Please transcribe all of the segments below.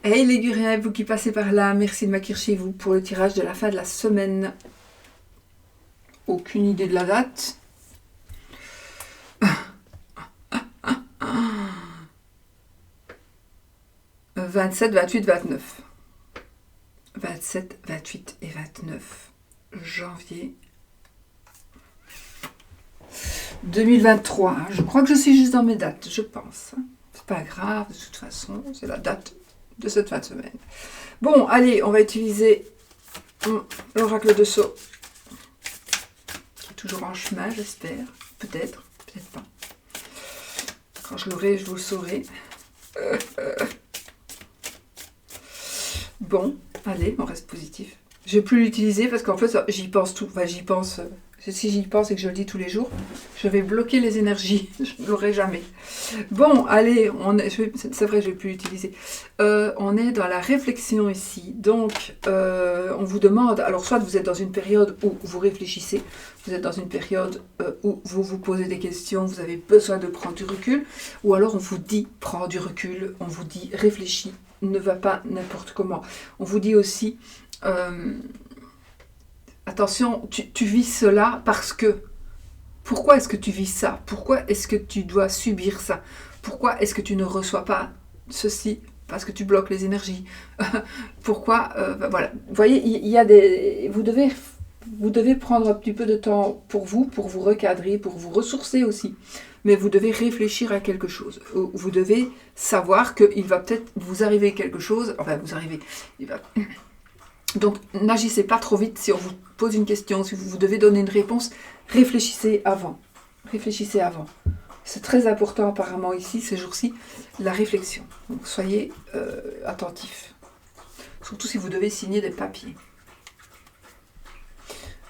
Hey les Guriens, vous qui passez par là, merci de m'accueillir chez vous pour le tirage de la fin de la semaine. Aucune idée de la date. 27, 28, 29. 27, 28 et 29 janvier 2023. Je crois que je suis juste dans mes dates, je pense. C'est pas grave, de toute façon, c'est la date de cette fin de semaine. Bon, allez, on va utiliser l'oracle de Sceaux, qui est toujours en chemin, j'espère. Peut-être, peut-être pas. Quand je l'aurai, je vous le saurai. Bon, allez, on reste positif. Je vais plus l'utiliser parce qu'en fait, j'y pense tout. Enfin, j'y pense. Si j'y pense et que je le dis tous les jours, je vais bloquer les énergies. Je ne l'aurai jamais. Bon, allez, c'est vrai, je ne vais plus l'utiliser. On est dans la réflexion ici. Donc, on vous demande, alors soit vous êtes dans une période où vous réfléchissez, vous êtes dans une période où vous vous posez des questions, vous avez besoin de prendre du recul, ou alors on vous dit, prends du recul, on vous dit, réfléchis, ne va pas n'importe comment. On vous dit aussi, attention, tu vis cela parce que. Pourquoi est-ce que tu vis ça? Pourquoi est-ce que tu dois subir ça? Pourquoi est-ce que tu ne reçois pas ceci? Parce que tu bloques les énergies. Pourquoi voilà. Vous voyez, il y a des. Vous devez prendre un petit peu de temps pour vous recadrer, pour vous ressourcer aussi. Mais vous devez réfléchir à quelque chose. Vous devez savoir qu'il va peut-être vous arriver quelque chose. Enfin, vous arrivez. Donc, n'agissez pas trop vite si on vous pose une question, si vous devez donner une réponse, réfléchissez avant. Réfléchissez avant. C'est très important apparemment ici, ces jours-ci, la réflexion. Donc, soyez attentifs. Surtout si vous devez signer des papiers.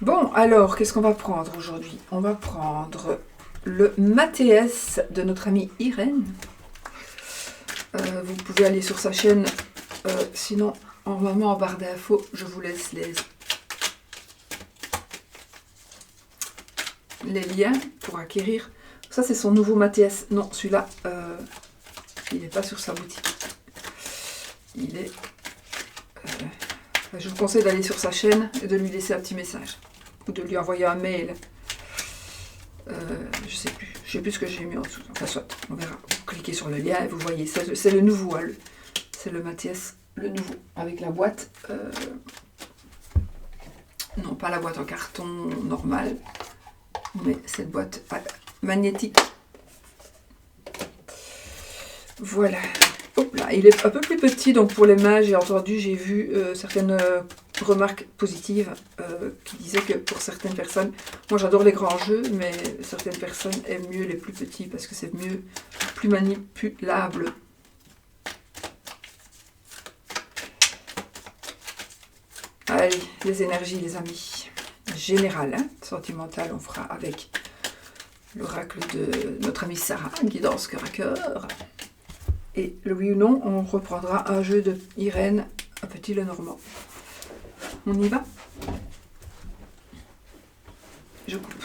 Bon, alors, qu'est-ce qu'on va prendre aujourd'hui? On va prendre le Mathias de notre amie Irène. Vous pouvez aller sur sa chaîne, sinon... Normalement, en barre d'infos, je vous laisse les liens pour acquérir. Ça, c'est son nouveau Mathias. Non, celui-là, il n'est pas sur sa boutique. Il est... je vous conseille d'aller sur sa chaîne et de lui laisser un petit message. Ou de lui envoyer un mail. Je sais plus. Je sais plus ce que j'ai mis en dessous. Enfin, soit, on verra. Vous cliquez sur le lien et vous voyez. C'est le nouveau. Hein, c'est le Mathias. Le nouveau, avec la boîte, non pas la boîte en carton normale, mais cette boîte magnétique. Voilà. Hop là, il est un peu plus petit, donc pour les mains, j'ai vu certaines remarques positives qui disaient que pour certaines personnes, moi j'adore les grands jeux, mais certaines personnes aiment mieux les plus petits parce que c'est mieux, plus manipulable. Allez, les énergies, les amis. Générales, hein, sentimentales, on fera avec l'oracle de notre amie Sarah, guidance cœur à cœur. Et le oui ou non, on reprendra un jeu de Irène, un petit Lenormand. On y va? Je coupe.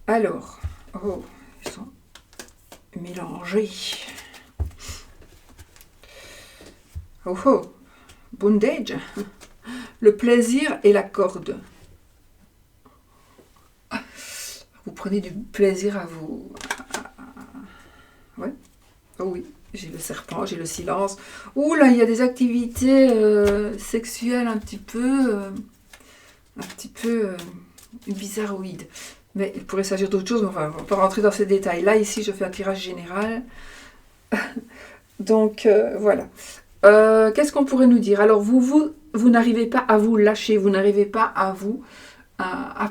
Alors, oh, ils sont mélangés. Oh oh! Bondage, le plaisir et la corde. Vous prenez du plaisir à vous... Ouais. Oh oui, j'ai le serpent, j'ai le silence. Ouh là, il y a des activités sexuelles un petit peu bizarroïdes. Mais il pourrait s'agir d'autre chose, mais enfin, on va pas rentrer dans ces détails. Là, ici, je fais un tirage général. Donc, voilà. Qu'est-ce qu'on pourrait nous dire? Alors, vous n'arrivez pas à vous lâcher, vous n'arrivez pas à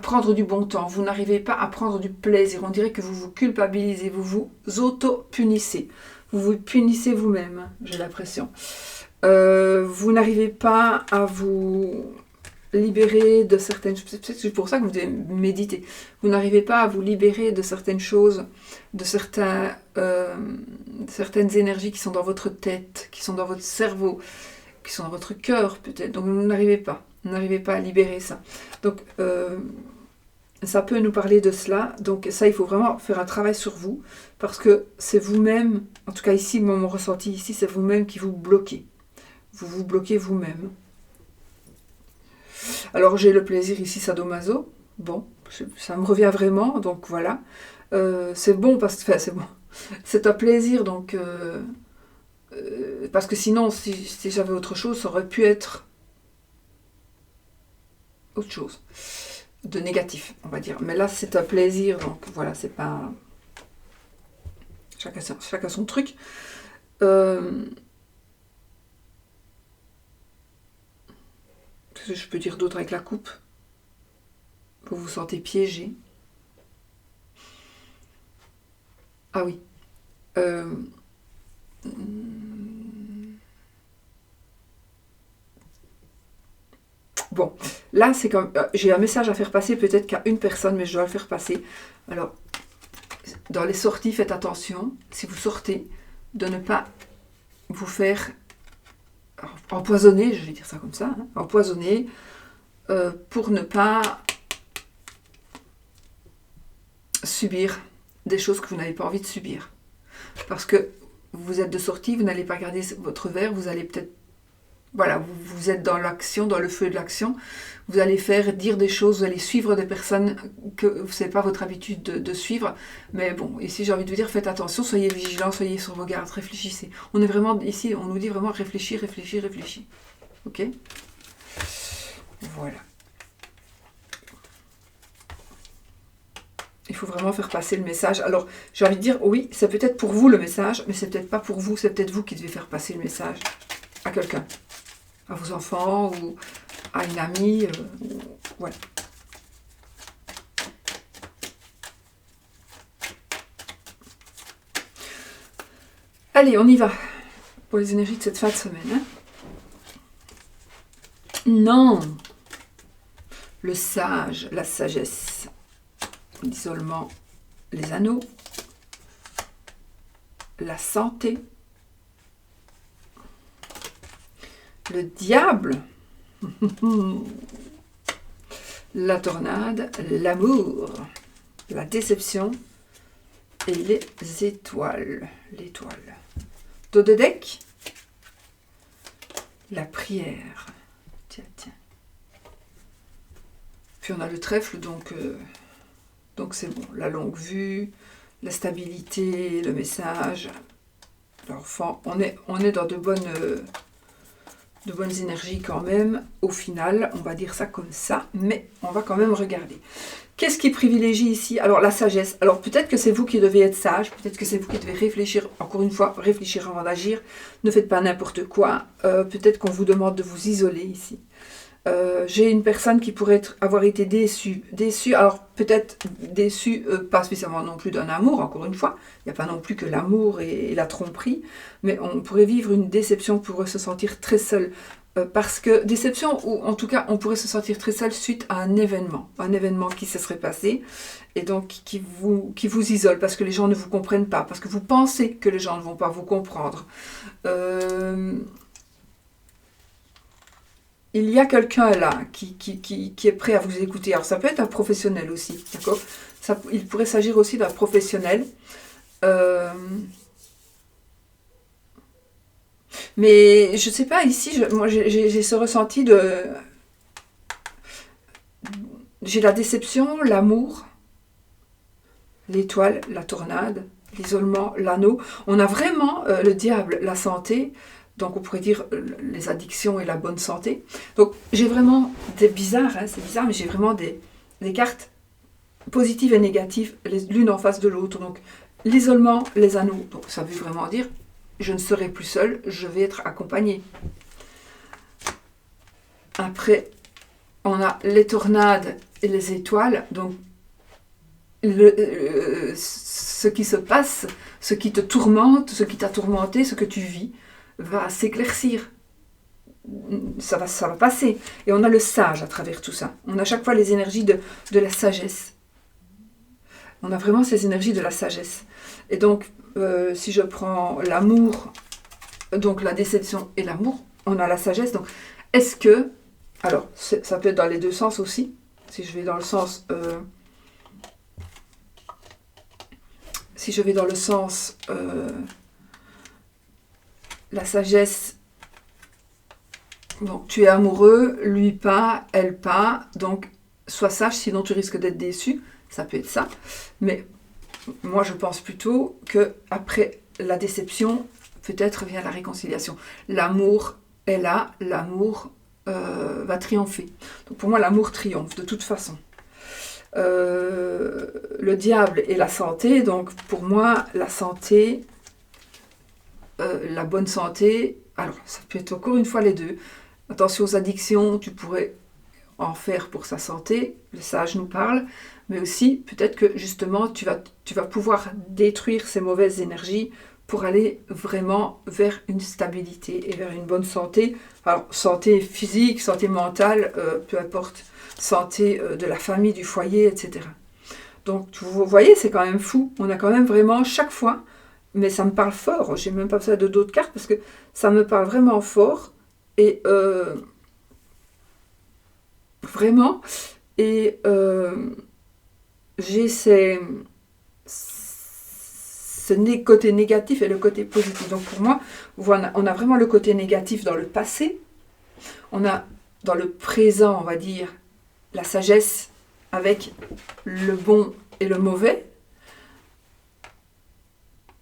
prendre du bon temps, vous n'arrivez pas à prendre du plaisir. On dirait que vous vous culpabilisez, vous vous auto-punissez. Vous vous punissez vous-même, j'ai l'impression. Vous n'arrivez pas à vous libérer de certaines choses. C'est pour ça que vous devez méditer. Vous n'arrivez pas à vous libérer de certaines choses, de certaines énergies qui sont dans votre tête, qui sont dans votre cerveau, qui sont dans votre cœur peut-être. Donc vous n'arrivez pas à libérer ça. Donc ça peut nous parler de cela. Donc ça, il faut vraiment faire un travail sur vous, parce que c'est vous-même, en tout cas ici, mon ressenti ici, c'est vous-même qui vous bloquez. Vous vous bloquez vous-même. Alors j'ai le plaisir ici, sadomaso. Bon, ça me revient vraiment, donc voilà. C'est bon, parce que enfin, c'est bon. C'est un plaisir, donc... parce que sinon, si j'avais autre chose, ça aurait pu être autre chose. De négatif, on va dire. Mais là, c'est un plaisir, donc voilà, c'est pas... Chacun son truc. Qu'est-ce que je peux dire d'autre avec la coupe? Vous vous sentez piégé. Ah oui. Bon, là, c'est comme... j'ai un message à faire passer, peut-être qu'à une personne, mais je dois le faire passer. Alors, dans les sorties, faites attention, si vous sortez, de ne pas vous faire empoisonner, je vais dire ça comme ça, hein, empoisonner, pour ne pas subir des choses que vous n'avez pas envie de subir. Parce que vous êtes de sortie, vous n'allez pas garder votre verre, vous allez peut-être... Voilà, vous êtes dans l'action, dans le feu de l'action, vous allez dire des choses, vous allez suivre des personnes que vous n'avez pas votre habitude de suivre. Mais bon, ici j'ai envie de vous dire, faites attention, soyez vigilants, soyez sur vos gardes, réfléchissez. On est vraiment, ici, on nous dit vraiment réfléchis, réfléchis, réfléchis. Ok? Voilà. Il faut vraiment faire passer le message. Alors, j'ai envie de dire, oui, c'est peut-être pour vous le message, mais c'est peut-être pas pour vous, c'est peut-être vous qui devez faire passer le message à quelqu'un. À vos enfants ou à une amie. Voilà. Allez, on y va pour les énergies de cette fin de semaine. Hein. Non. Le sage, la sagesse, l'isolement, les anneaux, la santé, le diable, la tornade, l'amour, la déception et les étoiles. L'étoile. Dos de deck, la prière. Tiens, tiens. Puis on a le trèfle, donc c'est bon. La longue vue, la stabilité, le message. L'enfant, on est dans de bonnes énergies quand même. Au final, on va dire ça comme ça, mais on va quand même regarder. Qu'est-ce qui privilégie ici? Alors la sagesse. Alors peut-être que c'est vous qui devez être sage, peut-être que c'est vous qui devez réfléchir, encore une fois, réfléchir avant d'agir. Ne faites pas n'importe quoi. Peut-être qu'on vous demande de vous isoler ici. J'ai une personne qui pourrait avoir été déçue. Alors peut-être déçue, pas spécialement non plus d'un amour, encore une fois. Il n'y a pas non plus que l'amour et la tromperie, mais on pourrait vivre une déception pour se sentir très seul. Parce que déception, ou en tout cas on pourrait se sentir très seul suite à un événement qui se serait passé, et donc qui vous isole, parce que les gens ne vous comprennent pas, parce que vous pensez que les gens ne vont pas vous comprendre. Il y a quelqu'un là qui est prêt à vous écouter. Alors ça peut être un professionnel aussi, d'accord? Il pourrait s'agir aussi d'un professionnel. Mais je sais pas, ici, moi j'ai ce ressenti de... J'ai la déception, l'amour, l'étoile, la tornade, l'isolement, l'anneau. On a vraiment le diable, la santé... Donc on pourrait dire les addictions et la bonne santé. Donc j'ai vraiment des bizarres, hein, c'est bizarre, mais j'ai vraiment des cartes positives et négatives, l'une en face de l'autre. Donc l'isolement, les anneaux. Donc ça veut vraiment dire je ne serai plus seule, je vais être accompagnée. Après, on a les tornades et les étoiles. Donc ce qui se passe, ce qui te tourmente, ce qui t'a tourmenté, ce que tu vis, va s'éclaircir, ça va passer. Et on a le sage à travers tout ça. On a chaque fois les énergies de la sagesse. On a vraiment ces énergies de la sagesse. Et donc, si je prends l'amour, donc la déception et l'amour, on a la sagesse. Donc, est-ce que... Alors, ça peut être dans les deux sens aussi. Si je vais dans le sens si je vais dans le sens la sagesse, donc tu es amoureux, lui pas, elle pas, donc sois sage, sinon tu risques d'être déçu, ça peut être ça. Mais moi je pense plutôt que après la déception, peut-être vient la réconciliation. L'amour est là, l'amour va triompher. Donc pour moi l'amour triomphe de toute façon. Le diable et la santé, donc pour moi la santé, la bonne santé, alors ça peut être encore une fois les deux. Attention aux addictions, tu pourrais en faire pour sa santé, le sage nous parle, mais aussi peut-être que justement tu vas pouvoir détruire ces mauvaises énergies pour aller vraiment vers une stabilité et vers une bonne santé. Alors santé physique, santé mentale, peu importe, santé de la famille, du foyer, etc. Donc vous voyez, c'est quand même fou, on a quand même vraiment chaque fois, mais ça me parle fort, j'ai même pas besoin de d'autres cartes parce que ça me parle vraiment fort et vraiment, et j'ai côté négatif et le côté positif. Donc pour moi, on a vraiment le côté négatif dans le passé, on a dans le présent, on va dire, la sagesse avec le bon et le mauvais,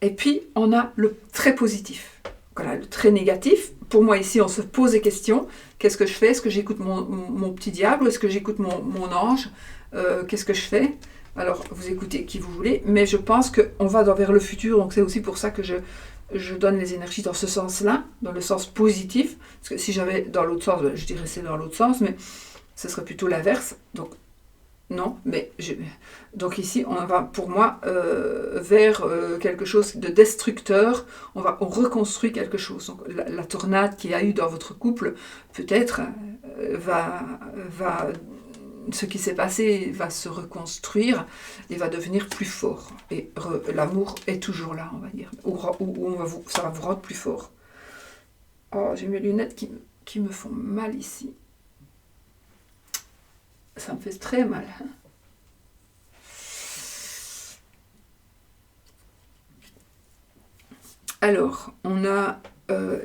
et puis on a le très positif. Voilà, le très négatif. Pour moi ici, on se pose des questions. Qu'est-ce que je fais? Est-ce que j'écoute mon petit diable ou est-ce que j'écoute mon ange? Qu'est-ce que je fais? Alors, vous écoutez qui vous voulez, mais je pense qu'on va vers le futur, donc c'est aussi pour ça que je donne les énergies dans ce sens-là, dans le sens positif, parce que si j'avais dans l'autre sens, je dirais c'est dans l'autre sens, mais ce serait plutôt l'inverse, donc non, mais donc ici on va pour moi vers quelque chose de destructeur, on reconstruit quelque chose. Donc, la tornade qu'il y a eu dans votre couple, peut-être ce qui s'est passé va se reconstruire et va devenir plus fort. Et l'amour est toujours là, on va dire, ou ça va vous rendre plus fort. Oh, j'ai mes lunettes qui me font mal ici. Ça me fait très mal. Alors, on a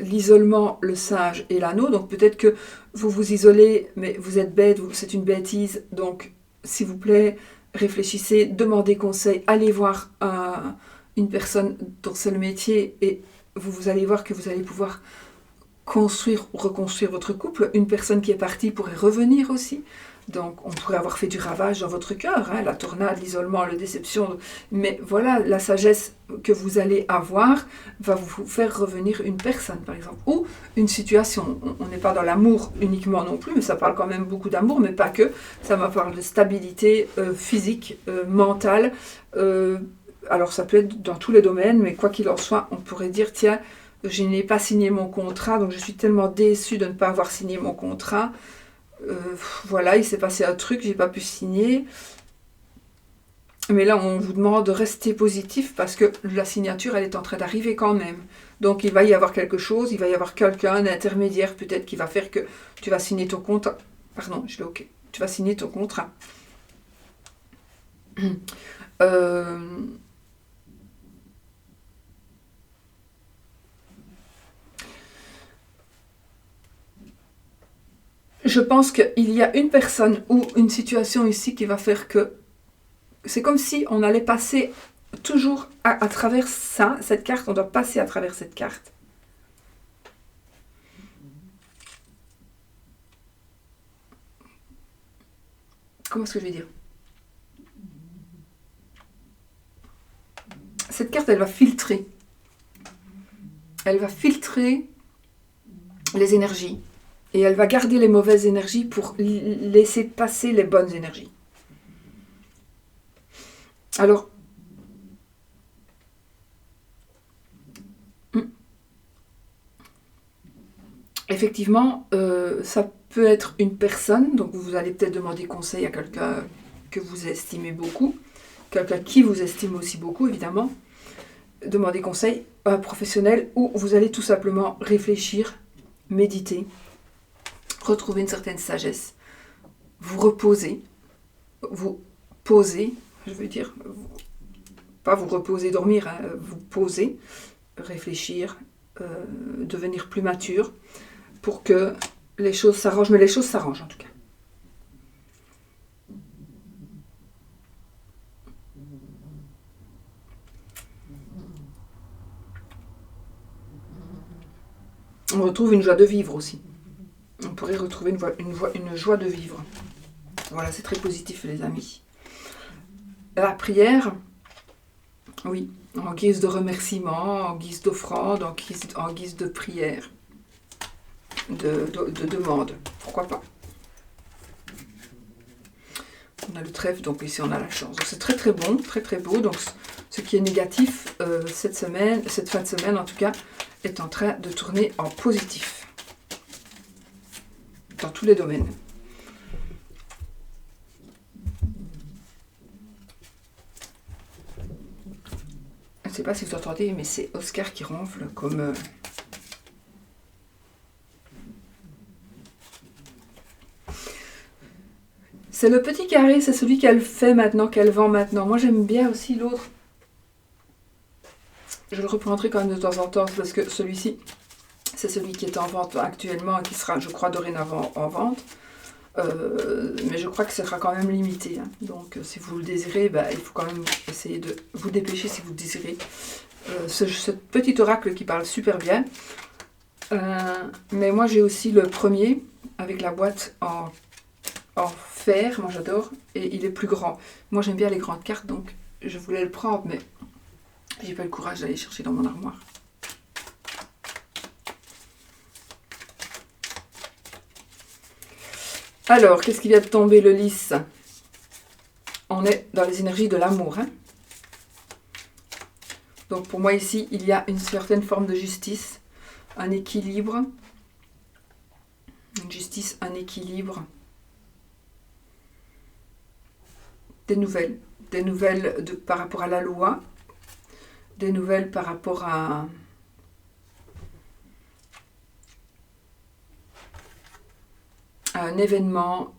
l'isolement, le sage et l'anneau. Donc peut-être que vous vous isolez, mais vous êtes bête, c'est une bêtise. Donc, s'il vous plaît, réfléchissez, demandez conseil, allez voir une personne dont c'est le métier et vous allez voir que vous allez pouvoir construire ou reconstruire votre couple. Une personne qui est partie pourrait revenir aussi. Donc, on pourrait avoir fait du ravage dans votre cœur, hein, la tornade, l'isolement, la déception. Mais voilà, la sagesse que vous allez avoir va vous faire revenir une personne, par exemple. Ou une situation. On n'est pas dans l'amour uniquement non plus, mais ça parle quand même beaucoup d'amour, mais pas que. Ça me parle de stabilité physique, mentale. Alors, ça peut être dans tous les domaines, mais quoi qu'il en soit, on pourrait dire, tiens, je n'ai pas signé mon contrat, donc je suis tellement déçue de ne pas avoir signé mon contrat. Voilà, il s'est passé un truc, j'ai pas pu signer. Mais là, on vous demande de rester positif parce que la signature, elle est en train d'arriver quand même. Donc, il va y avoir quelque chose, il va y avoir quelqu'un, un intermédiaire peut-être qui va faire que tu vas signer ton contrat. Pardon, je l'ai ok. Tu vas signer ton contrat. Je pense qu'il y a une personne ou une situation ici qui va faire que c'est comme si on allait passer toujours à travers ça, cette carte, on doit passer à travers cette carte. Comment est-ce que je vais dire? Cette carte, elle va filtrer. Elle va filtrer les énergies. Et elle va garder les mauvaises énergies pour laisser passer les bonnes énergies. Alors, effectivement, ça peut être une personne, donc vous allez peut-être demander conseil à quelqu'un que vous estimez beaucoup, quelqu'un qui vous estime aussi beaucoup, évidemment. Demandez conseil à un professionnel ou vous allez tout simplement réfléchir, méditer, retrouver une certaine sagesse, vous reposer, vous poser, je veux dire, pas vous reposer, dormir, hein, vous poser, réfléchir, devenir plus mature pour que les choses s'arrangent, mais les choses s'arrangent en tout cas. On retrouve une joie de vivre aussi. On pourrait retrouver une joie de vivre. Voilà, c'est très positif les amis. La prière, oui, en guise de remerciement, en guise d'offrande, en guise de prière, de demande, pourquoi pas. On a le trèfle, donc ici on a la chance. Donc c'est très très bon, très très beau. Donc ce qui est négatif cette fin de semaine en tout cas, est en train de tourner en positif. Dans tous les domaines. Je ne sais pas si vous entendez, mais c'est Oscar qui ronfle comme... C'est le petit carré, c'est celui qu'elle fait maintenant, qu'elle vend maintenant. Moi j'aime bien aussi l'autre. Je le reprendrai quand même de temps en temps, parce que celui-ci, c'est celui qui est en vente actuellement et qui sera, je crois, dorénavant en vente. Mais je crois que ce sera quand même limité. Hein. Donc si vous le désirez, il faut quand même essayer de vous dépêcher si vous le désirez. Ce petit oracle qui parle super bien. Mais moi j'ai aussi le premier avec la boîte en fer, moi j'adore, et il est plus grand. Moi j'aime bien les grandes cartes, donc je voulais le prendre, mais j'ai pas le courage d'aller chercher dans mon armoire. Alors, qu'est-ce qui vient de tomber, le lys? On est dans les énergies de l'amour. Hein. Donc pour moi ici, il y a une certaine forme de justice, un équilibre. Une justice, un équilibre. Des nouvelles par rapport à la loi, des nouvelles par rapport à un événement,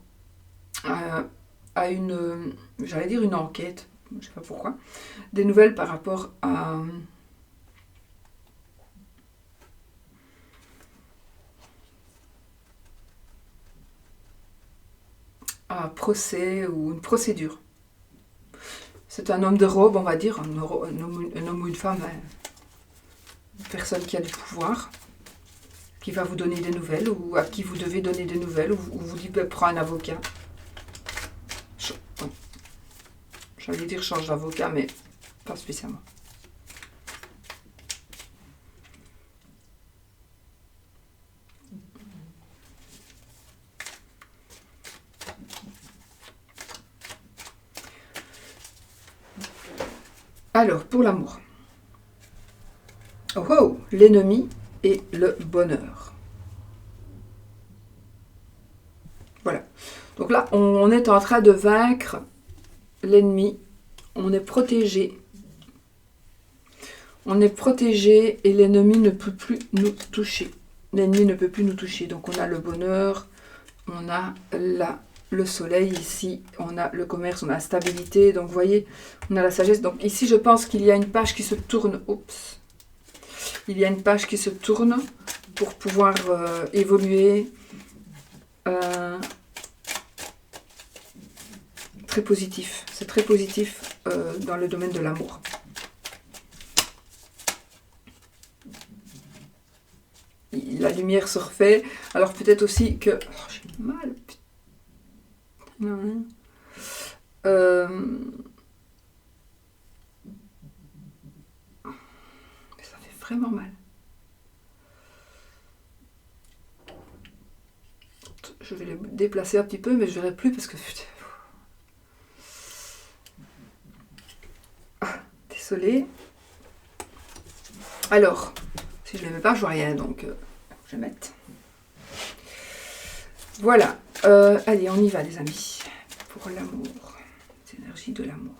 à une, j'allais dire une enquête, je ne sais pas pourquoi, des nouvelles par rapport à un procès ou une procédure. C'est un homme de robe, on va dire, un homme ou une femme, une personne qui a du pouvoir, qui va vous donner des nouvelles, ou à qui vous devez donner des nouvelles, ou vous dit, prends un avocat. J'allais dire change d'avocat, mais pas spécialement. Alors, pour l'amour. Oh, l'ennemi et le bonheur. Voilà. Donc là, on est en train de vaincre l'ennemi. On est protégé. On est protégé et l'ennemi ne peut plus nous toucher. L'ennemi ne peut plus nous toucher. Donc on a le bonheur, on a le soleil ici, on a le commerce, on a la stabilité. Donc vous voyez, on a la sagesse. Donc ici, je pense qu'il y a une page qui se tourne. Oups. Il y a une page qui se tourne pour pouvoir évoluer. Très positif. C'est très positif dans le domaine de l'amour. La lumière se refait. Alors peut-être aussi que... Oh, j'ai mal. Non. Ça fait vraiment mal. Je vais les déplacer un petit peu, mais je ne verrai plus parce que... Désolée. Alors, si je ne les mets pas, je vois rien, donc je vais mettre. Voilà. Allez, on y va, les amis. Pour l'amour. Les énergies de l'amour.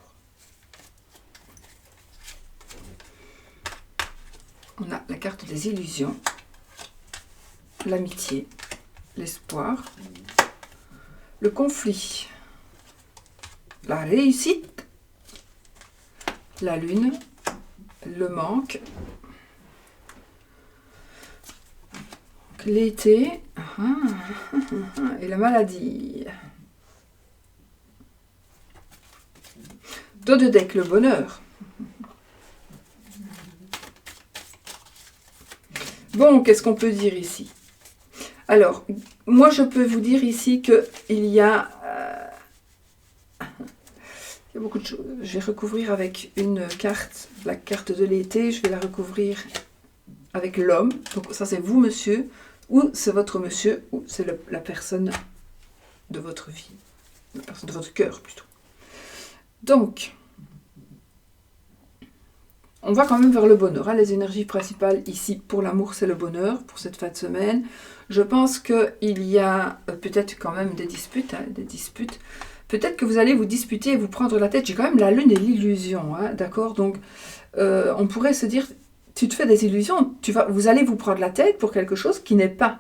On a la carte des illusions, l'amitié, l'espoir, le conflit, la réussite, la lune, le manque, l'été et la maladie. Dos de deck, le bonheur. Bon, qu'est-ce qu'on peut dire ici? Alors, moi je peux vous dire ici qu'il y a beaucoup de choses. Je vais recouvrir avec une carte, la carte de l'été, je vais la recouvrir avec l'homme. Donc ça c'est vous monsieur, ou c'est votre monsieur, ou c'est la personne de votre vie, la personne de votre cœur plutôt. Donc, on va quand même vers le bonheur. Hein. Les énergies principales ici pour l'amour, c'est le bonheur pour cette fin de semaine. Je pense qu'il y a peut-être quand même des disputes. Hein, des disputes. Peut-être que vous allez vous disputer et vous prendre la tête. J'ai quand même la lune et l'illusion. Hein, d'accord? Donc, on pourrait se dire, tu te fais des illusions. Vous allez vous prendre la tête pour quelque chose qui n'est pas.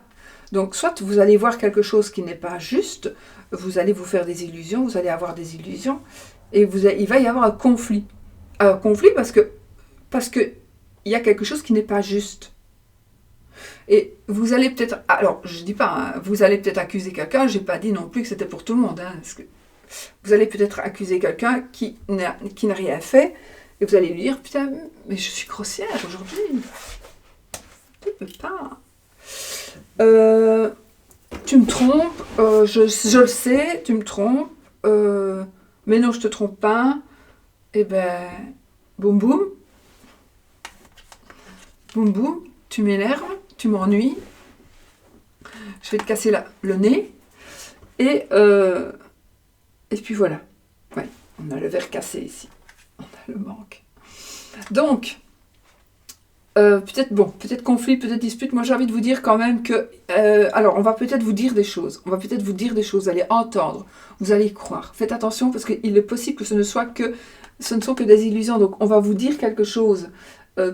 Donc, soit vous allez voir quelque chose qui n'est pas juste. Vous allez vous faire des illusions. Vous allez avoir des illusions. Et il va y avoir un conflit. Un conflit parce que il y a quelque chose qui n'est pas juste. Et vous allez peut-être... Alors, je ne dis pas, hein, vous allez peut-être accuser quelqu'un, je n'ai pas dit non plus que c'était pour tout le monde. Hein, parce que vous allez peut-être accuser quelqu'un qui n'a rien fait, et vous allez lui dire, putain, mais je suis grossière aujourd'hui. Tu ne peux pas. Tu me trompes, je le sais, tu me trompes, mais non, je ne te trompe pas. Et ben, boum boum. Boum boum, tu m'énerves, tu m'ennuies, je vais te casser le nez, et puis voilà. Ouais, on a le verre cassé ici, on a le manque. Donc, peut-être conflit, peut-être dispute, moi j'ai envie de vous dire quand même que, alors on va peut-être vous dire des choses, vous allez entendre, vous allez y croire. Faites attention parce qu'il est possible que ce ne sont que des illusions, donc on va vous dire quelque chose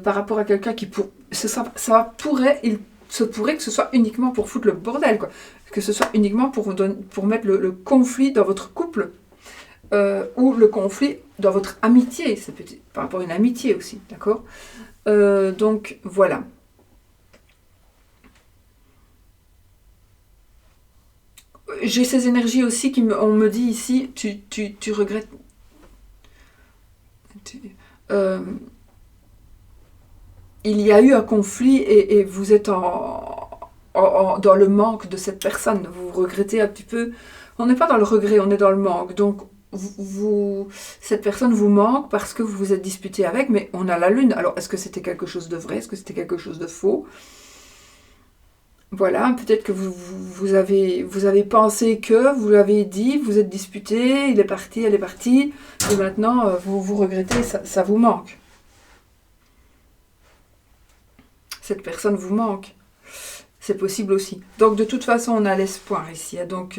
par rapport à quelqu'un qui il se pourrait que ce soit uniquement pour foutre le bordel, quoi. Que ce soit uniquement pour mettre le conflit dans votre couple ou le conflit dans votre amitié, c'est peut-être par rapport à une amitié aussi, d'accord? Donc voilà. J'ai ces énergies aussi on me dit ici, tu regrettes. Il y a eu un conflit et vous êtes dans le manque de cette personne. Vous regrettez un petit peu. On n'est pas dans le regret, on est dans le manque. Donc, cette personne vous manque parce que vous vous êtes disputé avec, mais on a la lune. Alors, est-ce que c'était quelque chose de vrai? Est-ce que c'était quelque chose de faux? Voilà, peut-être que vous avez pensé que, vous l'avez dit, vous êtes disputé, il est parti, elle est partie, et maintenant, vous regrettez, ça vous manque. Cette personne vous manque. C'est possible aussi. Donc, de toute façon, on a l'espoir ici. Donc,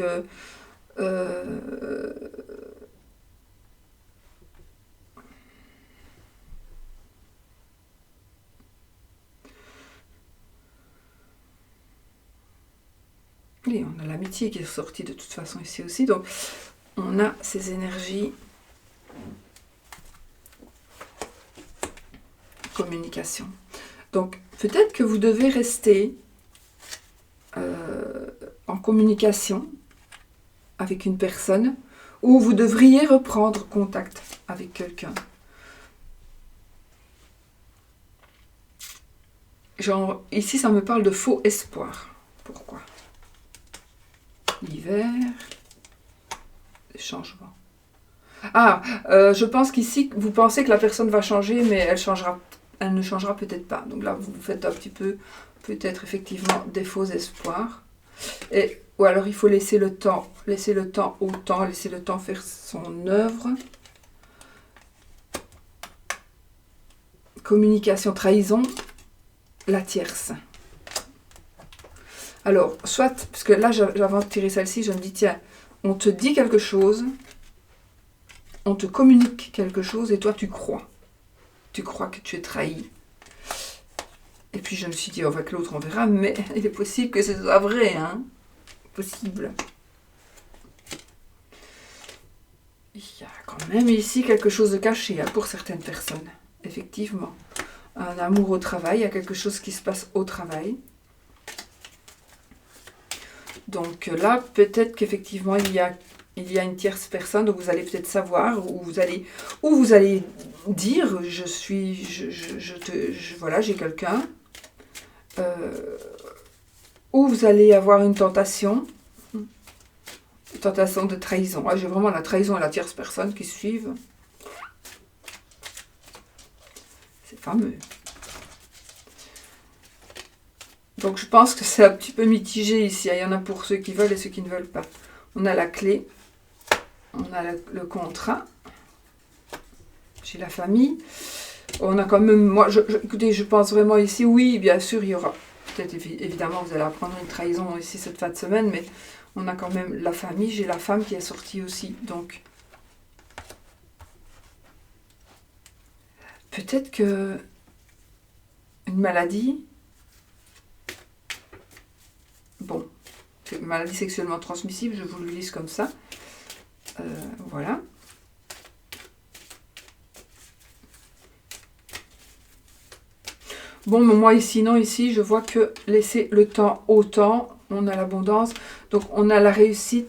et on a l'amitié qui est sortie de toute façon ici aussi. Donc, on a ces énergies. Communication. Donc, peut-être que vous devez rester en communication avec une personne ou vous devriez reprendre contact avec quelqu'un. Genre, ici, ça me parle de faux espoir. Pourquoi? L'hiver, les changements. Ah, je pense qu'ici, vous pensez que la personne va changer, mais elle ne changera peut-être pas. Donc là, vous faites un petit peu, peut-être effectivement, des faux espoirs. Ou alors, il faut laisser le temps au temps, laisser le temps faire son œuvre. Communication, trahison, la tierce. Alors, soit, parce que là, j'avais tiré celle-ci, je me dis, tiens, on te dit quelque chose, on te communique quelque chose, et toi, tu crois. Tu crois que tu es trahi. Et puis, je me suis dit, avec l'autre, on verra, mais il est possible que ce soit vrai, hein. Possible. Il y a quand même ici quelque chose de caché pour certaines personnes, effectivement. Un amour au travail, il y a quelque chose qui se passe au travail. Donc là, peut-être qu'effectivement, il y a une tierce personne, donc vous allez peut-être savoir, ou vous allez dire, voilà, j'ai quelqu'un, ou vous allez avoir une tentation de trahison. J'ai vraiment la trahison et la tierce personne qui suivent. C'est fameux. Donc je pense que c'est un petit peu mitigé ici. Il y en a pour ceux qui veulent et ceux qui ne veulent pas. On a la clé. On a le contrat. J'ai la famille. On a quand même... écoutez, je pense vraiment ici, oui, bien sûr, il y aura... Peut-être, évidemment, vous allez apprendre une trahison ici cette fin de semaine, mais on a quand même la famille. J'ai la femme qui est sortie aussi. Donc, peut-être que une maladie... Bon, c'est une maladie sexuellement transmissible, je vous le lise comme ça. Voilà. Bon, mais moi ici, non, ici, je vois que laisser le temps au temps, on a l'abondance, donc on a la réussite,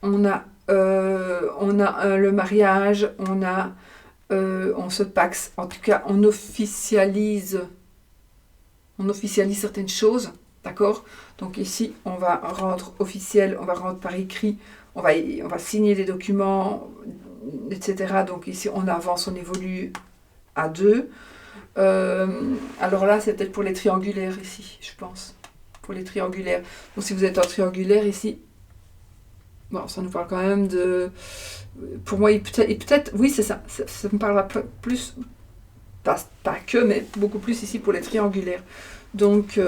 on a le mariage, on se paxe, en tout cas, on officialise certaines choses, d'accord? Donc ici, on va rendre officiel, on va rendre par écrit, on va signer des documents, etc. Donc ici, on avance, on évolue à deux. Alors là, c'est peut-être pour les triangulaires ici, je pense. Pour les triangulaires. Donc si vous êtes en triangulaire ici, bon, ça nous parle quand même de... Pour moi, peut-être oui, c'est ça. Ça me parle plus, pas que, mais beaucoup plus ici pour les triangulaires. Donc,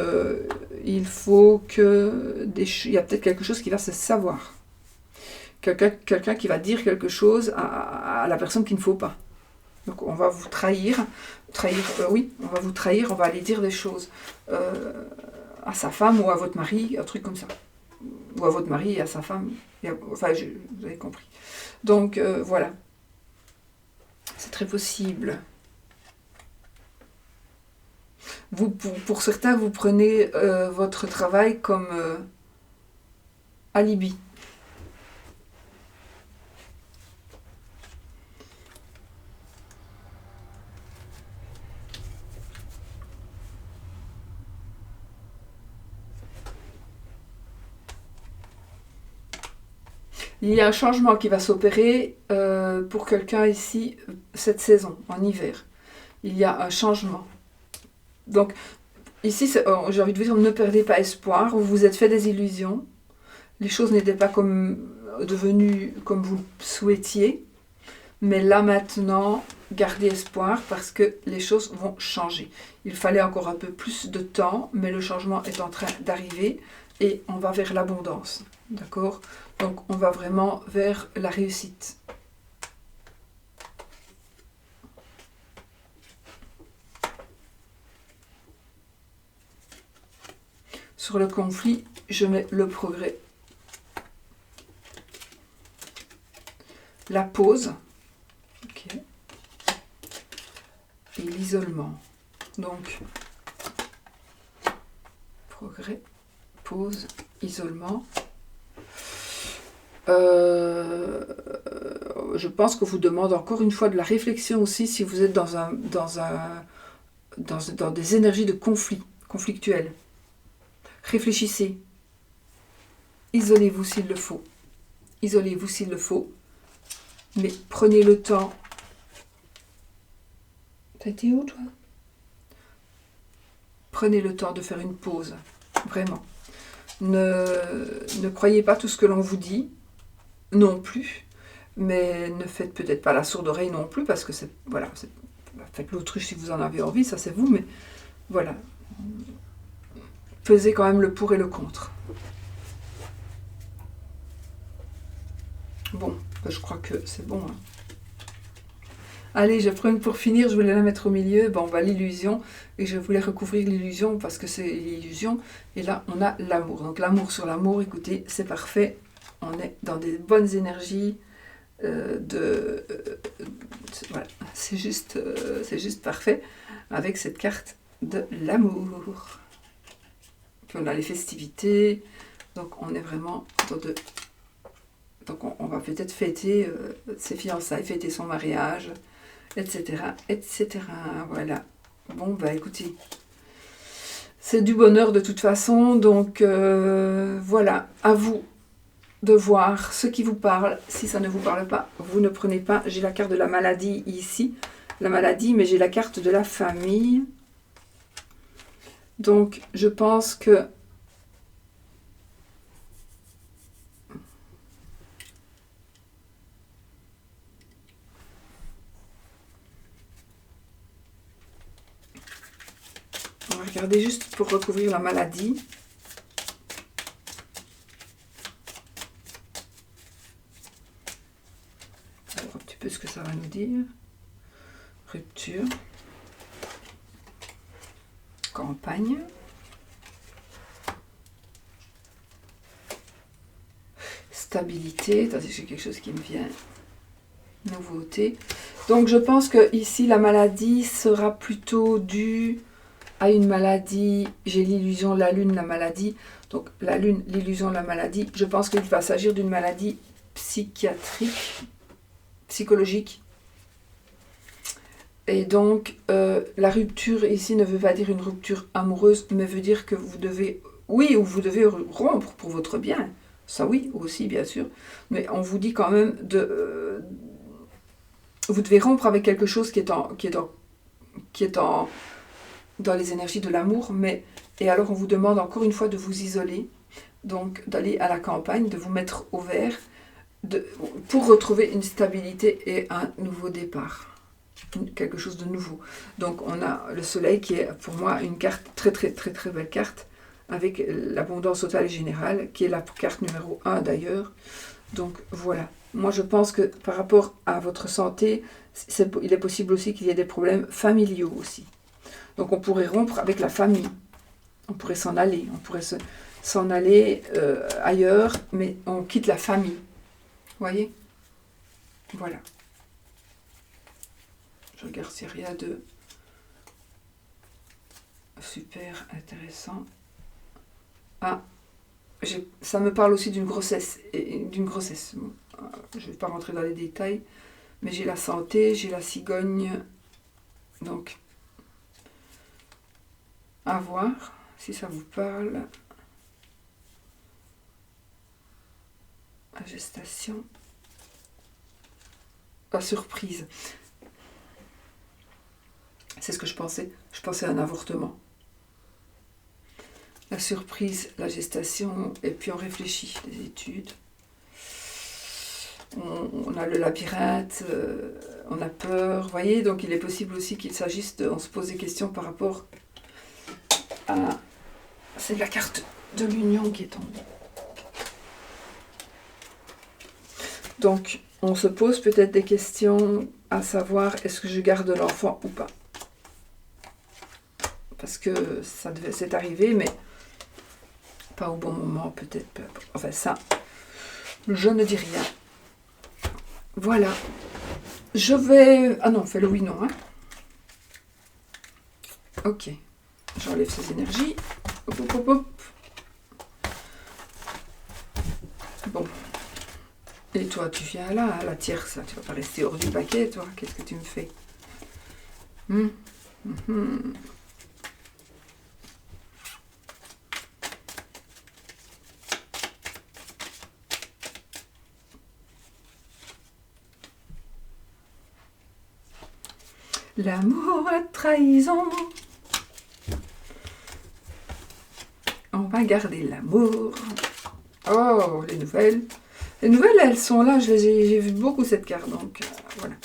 il faut que... il y a peut-être quelque chose qui va se savoir. Quelqu'un qui va dire quelque chose à la personne qu'il ne faut pas. Donc on va vous trahir, oui, on va vous trahir, on va aller dire des choses à sa femme ou à votre mari, un truc comme ça. Ou à votre mari et à sa femme, enfin vous avez compris. Donc voilà, c'est très possible. Vous, pour certains, vous prenez votre travail comme alibi. Il y a un changement qui va s'opérer pour quelqu'un ici, cette saison, en hiver. Il y a un changement. Donc, ici, j'ai envie de vous dire, ne perdez pas espoir. Vous vous êtes fait des illusions. Les choses n'étaient pas devenues comme vous le souhaitiez. Mais là, maintenant, gardez espoir parce que les choses vont changer. Il fallait encore un peu plus de temps, mais le changement est en train d'arriver et on va vers l'abondance. D'accord ? Donc, on va vraiment vers la réussite. Sur le conflit, je mets le progrès. La pause. Ok. Et l'isolement. Donc, progrès, pause, isolement. Je pense qu'on vous demande encore une fois de la réflexion aussi si vous êtes dans des énergies de conflictuelles. Réfléchissez. Isolez-vous s'il le faut. Isolez-vous s'il le faut. Mais prenez le temps. T'as été où, toi ? Prenez le temps de faire une pause. Vraiment. Ne croyez pas tout ce que l'on vous dit. Non plus. Mais ne faites peut-être pas la sourde oreille non plus, parce que c'est... Voilà. Faites l'autruche si vous en avez envie, ça c'est vous, mais voilà. Pesez quand même le pour et le contre. Bon, je crois que c'est bon. Hein. Allez, je prends une pour finir, je voulais la mettre au milieu. Bon, l'illusion, et je voulais recouvrir l'illusion parce que c'est l'illusion. Et là, on a l'amour. Donc l'amour sur l'amour, écoutez, c'est parfait. On est dans des bonnes énergies. Voilà, c'est juste parfait avec cette carte de l'amour. Puis on a les festivités, donc on est vraiment dans de... Donc on va peut-être fêter ses fiançailles, fêter son mariage, etc., etc. Voilà. Bon, bah écoutez, c'est du bonheur de toute façon, donc voilà, à vous de voir ce qui vous parle. Si ça ne vous parle pas, vous ne prenez pas. J'ai la carte de la maladie ici, la maladie, mais j'ai la carte de la famille. Donc, je pense que on va regarder juste pour recouvrir la maladie. Alors, un petit peu ce que ça va nous dire. Rupture. Campagne. Stabilité. Attendez, j'ai quelque chose qui me vient. Nouveauté. Donc, je pense que ici, la maladie sera plutôt due à une maladie. J'ai l'illusion, la lune, la maladie. Donc, la lune, l'illusion, la maladie. Je pense qu'il va s'agir d'une maladie psychiatrique, psychologique. Et donc, la rupture ici ne veut pas dire une rupture amoureuse, mais veut dire que vous devez, oui, ou vous devez rompre pour votre bien. Ça oui, aussi, bien sûr. Mais on vous dit quand même de... vous devez rompre avec quelque chose qui est dans les énergies de l'amour. Et alors, on vous demande encore une fois de vous isoler. Donc, d'aller à la campagne, de vous mettre au vert, pour retrouver une stabilité et un nouveau départ. Quelque chose de nouveau. Donc on a le soleil qui est pour moi une carte très très très très belle carte avec l'abondance totale et générale qui est la carte numéro 1 d'ailleurs. Donc voilà. Moi je pense que par rapport à votre santé, il est possible aussi qu'il y ait des problèmes familiaux aussi. Donc on pourrait rompre avec la famille. On pourrait s'en aller. On pourrait s'en aller ailleurs, mais on quitte la famille. Vous voyez ? Voilà. Je regarde s'il n'y a rien de super intéressant. Ah, ça me parle aussi d'une grossesse. Bon, je ne vais pas rentrer dans les détails, mais j'ai la santé, j'ai la cigogne. Donc, à voir si ça vous parle. La gestation. La surprise. C'est ce que je pensais. Je pensais à un avortement. La surprise, la gestation, et puis on réfléchit, les études. On a le labyrinthe, on a peur, vous voyez, donc il est possible aussi qu'il s'agisse de... On se pose des questions par rapport à... C'est la carte de l'union qui est tombée. Donc, on se pose peut-être des questions à savoir, est-ce que je garde l'enfant ou pas ? Parce que ça devait s'être arrivé, mais pas au bon moment, peut-être. Enfin, ça, je ne dis rien. Voilà. Je vais... Ah non, fais le oui, non. Hein. Ok. J'enlève ces énergies. Hop, hop, hop, hop. Bon. Et toi, tu viens là, à la tierce. Tu vas pas rester hors du paquet, toi. Qu'est-ce que tu me fais ? L'amour, la trahison. On va garder l'amour. Oh, les nouvelles. Les nouvelles, elles sont là. J'ai vu beaucoup cette carte. Donc, voilà.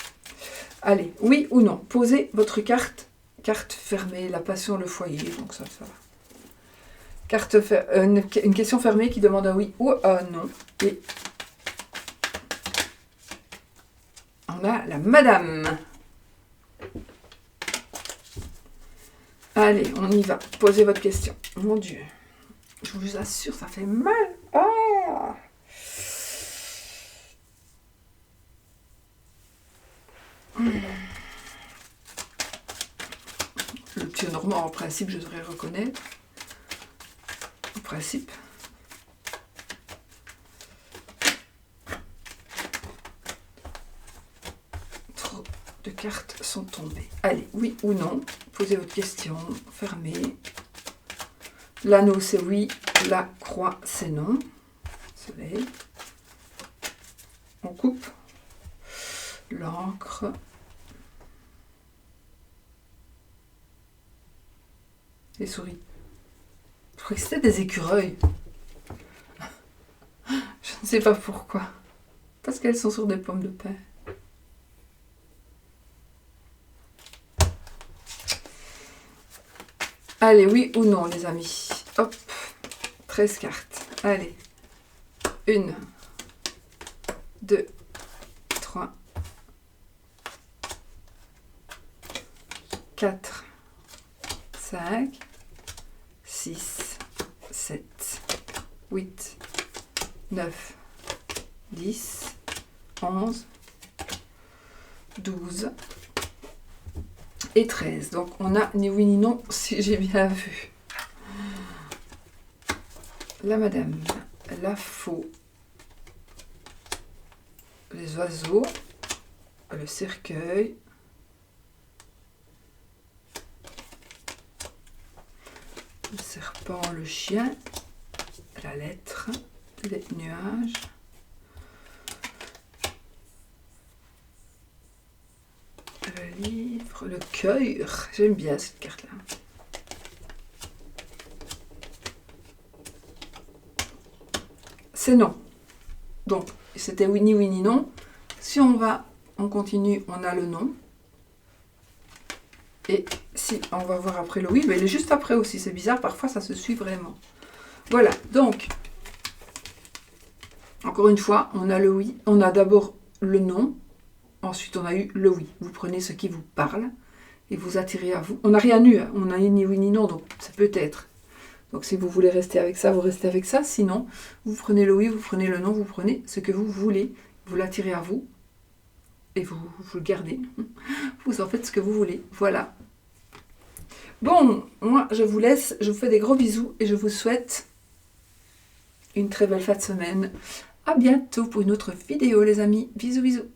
Allez, oui ou non. Posez votre carte. Carte fermée, la passion, le foyer. Donc, ça va. Carte une question fermée qui demande un oui ou un non. Et on a la madame. Allez, on y va. Posez votre question. Mon Dieu. Je vous assure, ça fait mal. Ah! en principe, je devrais reconnaître. En principe. Trop de cartes sont tombées. Allez, oui ou non, posez votre question, fermez. L'anneau, c'est oui. La croix, c'est non. Soleil. On coupe. L'encre. Les souris. Je crois que c'était des écureuils. Je ne sais pas pourquoi. Parce qu'elles sont sur des pommes de pin. Allez, oui ou non, les amis. Hop. 13 cartes. Allez. 1, 2, 3, 4, 5, 6, 7, 8, 9, 10, 11, 12 et 13. Donc on a ni oui ni non, si j'ai bien vu. La madame, la faux, les oiseaux, le cercueil, le serpent, le chien, la lettre, les nuages, le livre, le cœur. J'aime bien cette carte-là. C'est non. Donc, c'était oui ni non. Si on continue, on a le non. Et si on va voir après le oui, mais il est juste après aussi. C'est bizarre, parfois ça se suit vraiment. Voilà, donc, encore une fois, on a le oui. On a d'abord le non. Ensuite, on a eu le oui. Vous prenez ce qui vous parle et vous attirez à vous. On n'a rien eu, hein. On n'a ni oui ni non, donc ça peut être. Donc si vous voulez rester avec ça, vous restez avec ça. Sinon, vous prenez le oui, vous prenez le non, vous prenez ce que vous voulez. Vous l'attirez à vous et vous le gardez. Vous en faites ce que vous voulez. Voilà. Bon, moi je vous laisse. Je vous fais des gros bisous et je vous souhaite une très belle fin de semaine. À bientôt pour une autre vidéo les amis. Bisous bisous.